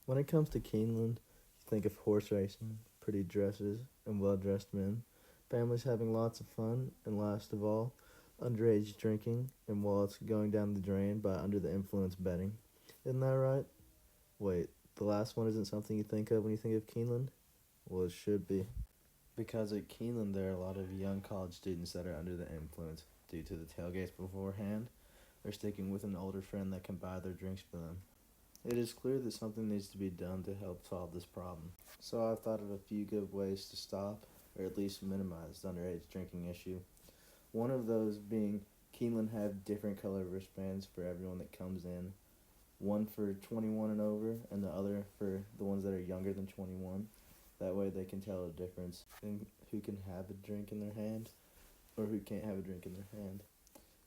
When it comes to Keeneland, think of horse racing, pretty dresses, and well-dressed men, families having lots of fun, and last of all, underage drinking and wallets going down the drain by under the influence betting. Isn't that right? Wait, the last one isn't something you think of when you think of Keeneland? Well, it should be. Because at Keeneland, there are a lot of young college students that are under the influence due to the tailgates beforehand. They're sticking with an older friend that can buy their drinks for them. It is clear that something needs to be done to help solve this problem. So I've thought of a few good ways to stop, or at least minimize, the underage drinking issue. One of those being Keeneland have different color wristbands for everyone that comes in. One for 21 and over, and the other for the ones that are younger than 21. That way they can tell the difference in who can have a drink in their hand or who can't have a drink in their hand.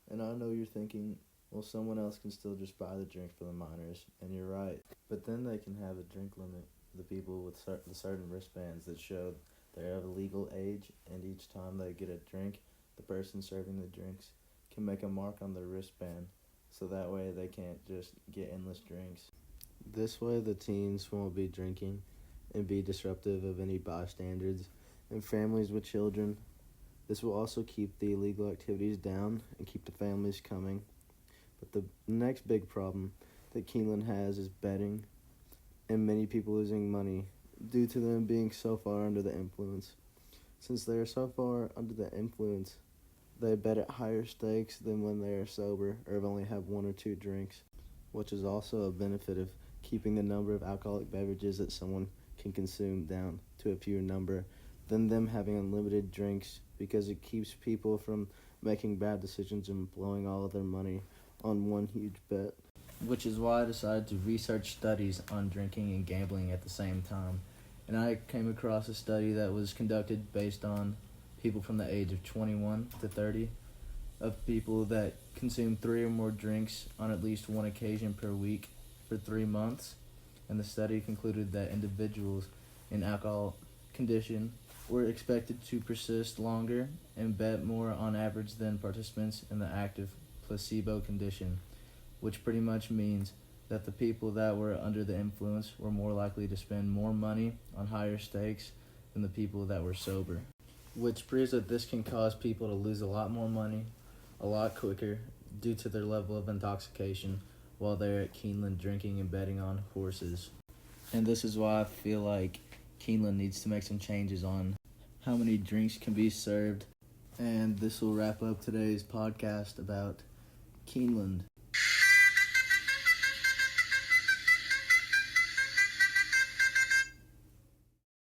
And I know you're thinking, well, someone else can still just buy the drink for the minors, and you're right. But then they can have a drink limit for the people with the certain wristbands that show they're of a legal age, and each time they get a drink, the person serving the drinks can make a mark on their wristband, so that way they can't just get endless drinks. This way the teens won't be drinking and be disruptive of any bystanders and families with children. This will also keep the illegal activities down and keep the families coming. But the next big problem that Keeneland has is betting and many people losing money due to them being so far under the influence. Since they are so far under the influence, they bet at higher stakes than when they are sober or have only had one or two drinks, which is also a benefit of keeping the number of alcoholic beverages that someone can consume down to a fewer number than them having unlimited drinks, because it keeps people from making bad decisions and blowing all of their money on one huge bet. Which is why I decided to research studies on drinking and gambling at the same time. And I came across a study that was conducted based on people from the age of 21 to 30, of people that consume 3 or more drinks on at least one occasion per week for 3 months. And the study concluded that individuals in alcohol condition were expected to persist longer and bet more on average than participants in the active placebo condition, which pretty much means that the people that were under the influence were more likely to spend more money on higher stakes than the people that were sober, which proves that this can cause people to lose a lot more money a lot quicker due to their level of intoxication while they're at Keeneland drinking and betting on horses. And this is why I feel like Keeneland needs to make some changes on how many drinks can be served. And this will wrap up today's podcast about Keeneland.